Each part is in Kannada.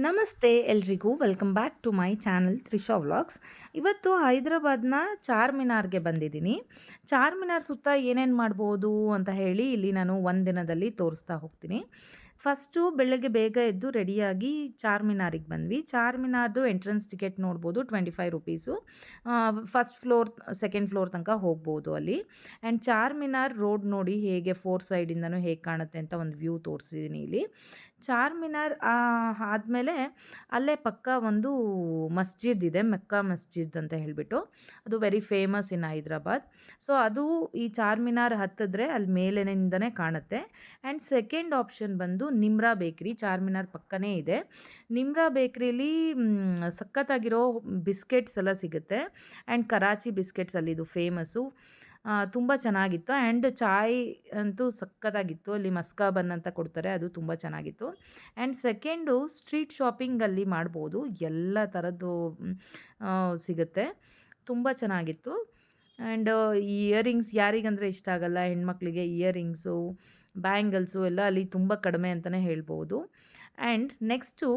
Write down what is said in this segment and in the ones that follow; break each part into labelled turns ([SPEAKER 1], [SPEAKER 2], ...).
[SPEAKER 1] ನಮಸ್ತೆ ಎಲ್ರಿಗೂ welcome back to my channel Trisha vlogs. ಇವತ್ತು ಹೈದರಾಬಾದ್ನ ಚಾರ್ ಮಿನಾರ್ಗೆ ಬಂದಿದ್ದೀನಿ. ಚಾರ್ ಮಿನಾರ್ ಸುತ್ತ ಏನೇನು ಮಾಡ್ಬೋದು ಅಂತ ಹೇಳಿ ಇಲ್ಲಿ ನಾನು ಒಂದು ದಿನದಲ್ಲಿ ತೋರಿಸ್ತಾ ಹೋಗ್ತೀನಿ. ಫಸ್ಟು ಬೆಳಗ್ಗೆ ಬೇಗ ಎದ್ದು ರೆಡಿಯಾಗಿ ಚಾರ್ ಮಿನಾರಿಗೆ ಬಂದ್ವಿ. ಚಾರ್ ಮಿನಾರ್ದು ಎಂಟ್ರೆನ್ಸ್ ಟಿಕೆಟ್ ನೋಡ್ಬೋದು, 25 rupees. First floor second floor ತನಕ ಹೋಗ್ಬೋದು ಅಲ್ಲಿ. ಆ್ಯಂಡ್ ಚಾರ್ ಮಿನಾರ್ ರೋಡ್ ನೋಡಿ ಹೇಗೆ 4 ಸೈಡಿಂದನೂ ಹೇಗೆ ಕಾಣುತ್ತೆ ಅಂತ ಒಂದು ವ್ಯೂ ತೋರಿಸಿದ್ದೀನಿ ಇಲ್ಲಿ. ಚಾರ್ ಮಿನಾರ್ ಆದಮೇಲೆ ಅಲ್ಲೇ ಪಕ್ಕ ಒಂದು ಮಸ್ಜಿದ್ ಇದೆ, ಮೆಕ್ಕಾ ಮಸ್ಜಿದ್ ಅಂತ ಹೇಳಿಬಿಟ್ಟು. ಅದು ವೆರಿ ಫೇಮಸ್ ಇನ್ ಹೈದ್ರಾಬಾದ್. ಸೊ ಅದು ಈ ಚಾರ್ ಮಿನಾರ್ ಹತ್ತಿದ್ರೆ ಅಲ್ಲಿ ಮೇಲಿನಿಂದನೇ ಕಾಣುತ್ತೆ. ಆ್ಯಂಡ್ ಸೆಕೆಂಡ್ ಆಪ್ಷನ್ ಬಂದು ನಿಮ್ರಾ ಬೇಕ್ರಿ, ಚಾರ್ ಮಿನಾರ್ ಪಕ್ಕನೇ ಇದೆ. ನಿಮ್ರಾ ಬೇಕ್ರಿಲಿ ಸಖತ್ತಾಗಿರೋ ಬಿಸ್ಕೆಟ್ಸ್ ಎಲ್ಲ ಸಿಗುತ್ತೆ. ಆ್ಯಂಡ್ ಕರಾಚಿ ಬಿಸ್ಕೆಟ್ಸ್ ಅಲ್ಲಿ ಇದು ಫೇಮಸ್ಸು. ತುಂಬ ಚೆನ್ನಾಗಿತ್ತು. ಆ್ಯಂಡ್ ಚಾಯ್ ಅಂತೂ ಸಖತ್ತಾಗಿತ್ತು. ಅಲ್ಲಿ ಮಸ್ಕಾ ಬನ್ ಅಂತ ಕೊಡ್ತಾರೆ, ಅದು ತುಂಬ ಚೆನ್ನಾಗಿತ್ತು. ಆ್ಯಂಡ್ ಸೆಕೆಂಡು ಸ್ಟ್ರೀಟ್ ಶಾಪಿಂಗಲ್ಲಿ ಮಾಡ್ಬೋದು, ಎಲ್ಲ ಥರದ್ದು ಸಿಗುತ್ತೆ, ತುಂಬ ಚೆನ್ನಾಗಿತ್ತು. ಆ್ಯಂಡ್ ಇಯರಿಂಗ್ಸ್ ಯಾರಿಗಂದರೆ ಇಷ್ಟ ಆಗಲ್ಲ ಹೆಣ್ಮಕ್ಳಿಗೆ, ಇಯರಿಂಗ್ಸು ಬ್ಯಾಂಗಲ್ಸು ಎಲ್ಲ ಅಲ್ಲಿ ತುಂಬ ಕಡಿಮೆ ಅಂತಲೇ ಹೇಳ್ಬೋದು. ಆ್ಯಂಡ್ ನೆಕ್ಸ್ಟು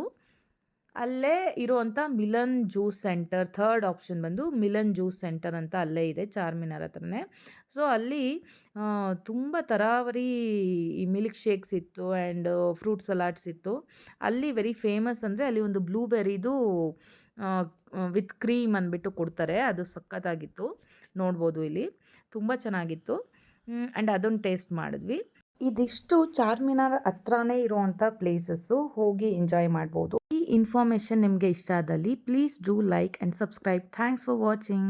[SPEAKER 1] ಅಲ್ಲೇ ಇರುವಂಥ Milan juice centre, third option ಬಂದು ಮಿಲನ್ ಜ್ಯೂಸ್ ಸೆಂಟರ್ ಅಂತ ಅಲ್ಲೇ ಇದೆ ಚಾರ್ ಮಿನಾರ್ ಹತ್ರನೇ. ಸೊ ಅಲ್ಲಿ ತುಂಬ ತರಾವರಿ ಈ ಮಿಲ್ಕ್ ಶೇಕ್ಸ್ ಇತ್ತು ಆ್ಯಂಡ್ ಫ್ರೂಟ್ ಸಲಾಡ್ಸ್ ಇತ್ತು. ಅಲ್ಲಿ ವೆರಿ ಫೇಮಸ್ ಅಂದರೆ ಅಲ್ಲಿ ಒಂದು ಬ್ಲೂಬೆರಿದು ವಿತ್ ಕ್ರೀಮ್ ಅಂದ್ಬಿಟ್ಟು ಕೊಡ್ತಾರೆ, ಅದು ಸಖತ್ತಾಗಿತ್ತು, ನೋಡ್ಬೋದು ಇಲ್ಲಿ, ತುಂಬ ಚೆನ್ನಾಗಿತ್ತು. ಆ್ಯಂಡ್ ಅದನ್ನು ಟೇಸ್ಟ್ ಮಾಡಿದ್ವಿ. ಇದಿಷ್ಟು ಚಾರ್ ಮಿನಾರ್ ಹತ್ರನೇ ಇರುವಂಥ ಪ್ಲೇಸಸ್ಸು, ಹೋಗಿ ಎಂಜಾಯ್ ಮಾಡ್ಬೋದು. ಈ ಇನ್ಫಾರ್ಮೇಷನ್ ನಿಮಗೆ ಇಷ್ಟ ಆದಲ್ಲಿ please do like and subscribe. Thanks for watching.